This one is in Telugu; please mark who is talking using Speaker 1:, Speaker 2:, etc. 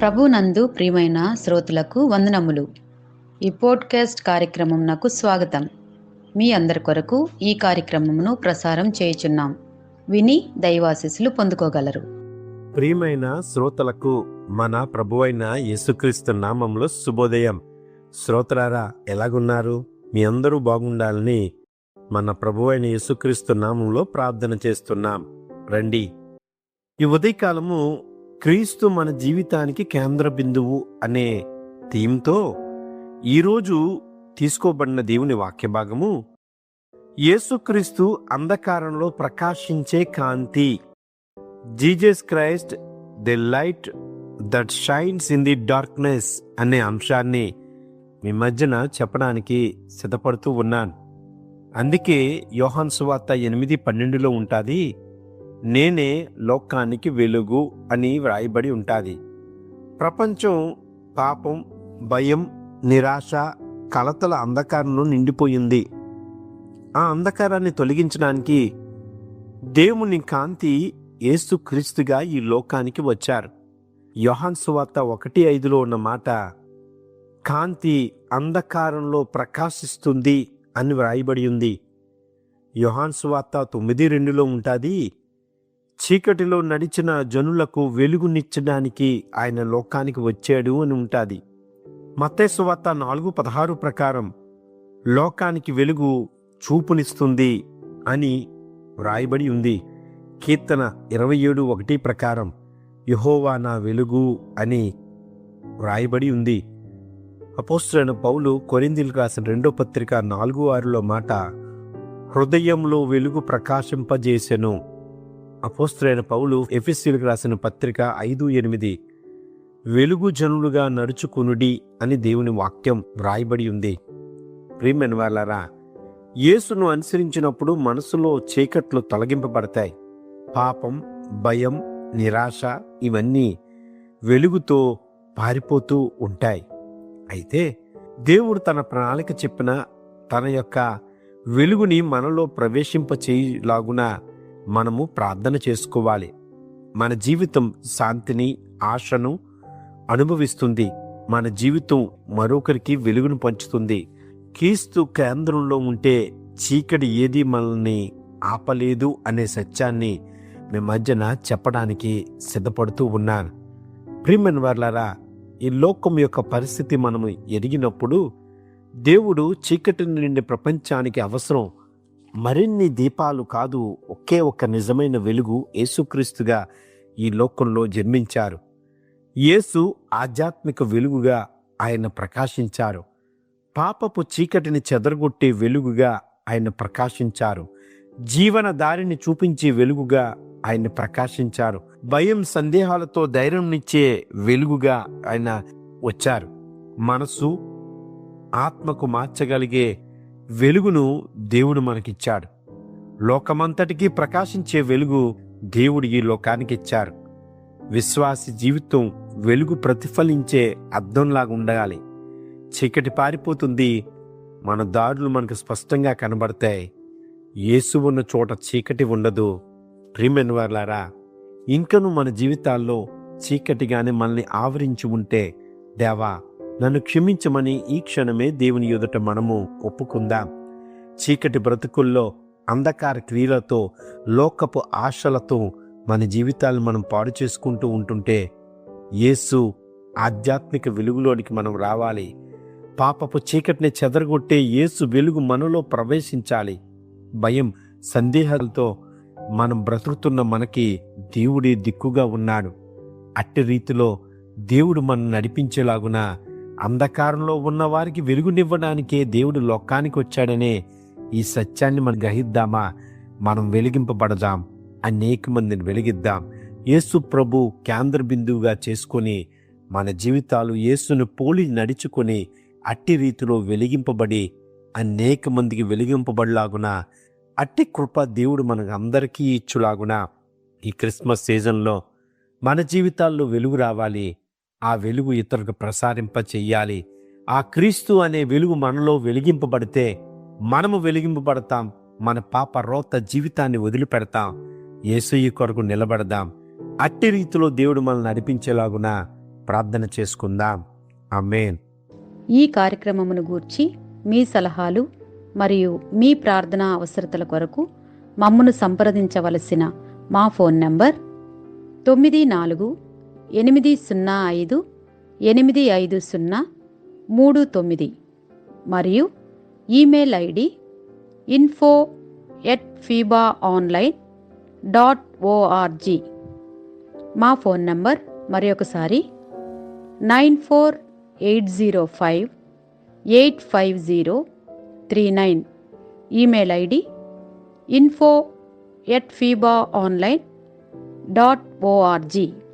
Speaker 1: ప్రభునందు ప్రియమైన శ్రోతలకు వందనములు. ఈ పోడ్కాస్ట్ కార్యక్రమం నాకు స్వాగతం. మీ అందరి కొరకు ఈ కార్యక్రమమును ప్రసారం చేయుచున్నాం. విని దైవాశీస్సులు పొందుకోగలరు.
Speaker 2: ప్రియమైన శ్రోతలకు మన ప్రభువైన యేసుక్రీస్తు నామంలో శుభోదయం. శ్రోతలారా, ఎలాగున్నారు? మీ అందరూ బాగుండాలని మన ప్రభువైన యేసుక్రీస్తు నామంలో ప్రార్థన చేస్తున్నాం. రండి, ఈ ఉదయకాలము క్రీస్తు మన జీవితానికి కేంద్ర బిందువు అనే థీమ్తో ఈరోజు తీసుకోబడిన దేవుని వాక్య భాగము యేసుక్రీస్తు అంధకారంలో ప్రకాశించే కాంతి. Jesus Christ the light that shines in the darkness అనే అంశాన్ని మీ మధ్యన చెప్పడానికి సిద్ధపడుతూ ఉన్నాను. అందుకే యోహాను సువార్త 8:12 ఉంటుంది, నేనే లోకానికి వెలుగు అని వ్రాయబడి ఉంటుంది. ప్రపంచం పాపం, భయం, నిరాశ, కలతల అంధకారంలో నిండిపోయింది. ఆ అంధకారాన్ని తొలగించడానికి దేవుని కాంతి యేసుక్రీస్తుగా ఈ లోకానికి వచ్చారు. యోహాను సువార్త 1:5 ఉన్న మాట, కాంతి అంధకారంలో ప్రకాశిస్తుంది అని వ్రాయబడి ఉంది. యోహాను సువార్త 9:2 ఉంటుంది, చీకటిలో నడిచిన జనులకు వెలుగునిచ్చడానికి ఆయన లోకానికి వచ్చాడు అని ఉంటుంది. మత్తయి సువార్త 4:16 ప్రకారం లోకానికి వెలుగు చూపునిస్తుంది అని వ్రాయబడి ఉంది. కీర్తన 27:1 ప్రకారం యెహోవా నా వెలుగు అని వ్రాయబడి ఉంది. అపోస్తలుడైన పౌలు కొరింథీయులకు రాసిన 2వ పత్రిక 4:6 మాట, హృదయంలో వెలుగు ప్రకాశింపజేసెను. అపోస్తలుడైన పౌలు ఎఫెసీయులకు రాసిన పత్రిక 5:8, వెలుగు జనులుగా నడుచుకునుడి అని దేవుని వాక్యం వ్రాయబడి ఉంది. ప్రియమైన వారలారా, యేసును అనుసరించినప్పుడు మనసులో చీకట్లు తొలగింపబడతాయి. పాపం, భయం, నిరాశ ఇవన్నీ వెలుగుతో పారిపోతూ ఉంటాయి. అయితే దేవుడు తన ప్రణాళిక చెప్పిన తన యొక్క వెలుగుని మనలో ప్రవేశింపచేయులాగున మనము ప్రార్థన చేసుకోవాలి. మన జీవితం శాంతిని, ఆశను అనుభవిస్తుంది. మన జీవితం మరొకరికి వెలుగును పంచుతుంది. క్రీస్తు కేంద్రంలో ఉంటే చీకటి ఏది మనల్ని ఆపలేదు అనే సత్యాన్ని మీ మధ్యన చెప్పడానికి సిద్ధపడుతూ ఉన్నాను. ప్రియమైన వారలారా, ఈ లోకం యొక్క పరిస్థితి మనము ఎరిగినప్పుడు దేవుడు చీకటి నుండి ప్రపంచానికి అవసరం మరిన్ని దీపాలు కాదు, ఒకే ఒక్క నిజమైన వెలుగు యేసుక్రీస్తుగా ఈ లోకంలో జన్మించారు. యేసు ఆధ్యాత్మిక వెలుగుగా ఆయన ప్రకాశించారు. పాపపు చీకటిని చెదరగొట్టే వెలుగుగా ఆయన ప్రకాశించారు. జీవన దారిని చూపించే వెలుగుగా ఆయన ప్రకాశించారు. భయం, సందేహాలతో ధైర్యంనిచ్చే వెలుగుగా ఆయన వచ్చారు. మనసు, ఆత్మకు మార్చగలిగే వెలుగును దేవుడు మనకిచ్చాడు. లోకమంతటికీ ప్రకాశించే వెలుగు దేవుడు ఈ లోకానికి ఇచ్చారు. విశ్వాసి జీవితం వెలుగు ప్రతిఫలించే అద్దంలాగా ఉండాలి. చీకటి పారిపోతుంది, మన దారులు మనకు స్పష్టంగా కనబడతాయి. యేసు ఉన్న చోట చీకటి ఉండదు. ప్రియమైన వారలారా, ఇంకను మన జీవితాల్లో చీకటిగానే మనల్ని ఆవరించి ఉంటే, దేవా నన్ను క్షమించమని ఈ క్షణమే దేవుని ఎదుట మనము ఒప్పుకుందాం. చీకటి బ్రతుకుల్లో అంధకార క్రియలతో, లోకపు ఆశలతో మన జీవితాలను మనం పాడు చేసుకుంటూ ఉంటుంటే యేసు ఆధ్యాత్మిక వెలుగులోనికి మనం రావాలి. పాపపు చీకటిని చెదరగొట్టే యేసు వెలుగు మనలో ప్రవేశించాలి. భయం, సందేహాలతో మనం బ్రతుకుతున్న మనకి దేవుడే దిక్కుగా ఉన్నాడు. అట్టి రీతిలో దేవుడు మనం నడిపించేలాగున అంధకారంలో ఉన్న వారికి వెలుగునివ్వడానికే దేవుడు లోకానికి వచ్చాడనే ఈ సత్యాన్ని మనం గ్రహిద్దామా? మనం వెలిగింపబడదాం, అనేక మందిని వెలిగిద్దాం. యేసు ప్రభు కేంద్ర బిందువుగా చేసుకొని మన జీవితాలు యేసును పోలి నడుచుకొని అట్టి రీతిలో వెలిగింపబడి అనేక మందికి వెలిగింపబడలాగున అట్టి కృప దేవుడు మనకు అందరికీ ఇచ్చులాగున ఈ క్రిస్మస్ సీజన్లో మన జీవితాల్లో వెలుగు రావాలి. ఆ వెలుగు ఇతరులకు ప్రసారింప చెయ్యాలి. ఆ క్రీస్తు అనే వెలుగు మనలో వెలిగింపబడితే మనము వెలిగింపబడతాం. మన పాప రోత జీవితాన్ని వదిలిపెడతాం. యేసయ్య కొరకు నిలబడదాం. అట్టి రీతిలో దేవుడు మనల్ని నడిపించేలాగున ప్రార్థన చేసుకుందాం. ఆమేన్.
Speaker 1: ఈ కార్యక్రమమును గూర్చి మీ సలహాలు మరియు మీ ప్రార్థనా అవసరతల కొరకు మమ్మను సంప్రదించవలసిన మా ఫోన్ నంబర్ 9480585039 మరియు ఈమెయిల్ ఐడి info@fibaonline.org. మా ఫోన్ నంబర్ మరొకసారి 9480585039. Email ID info@fibaonline.org.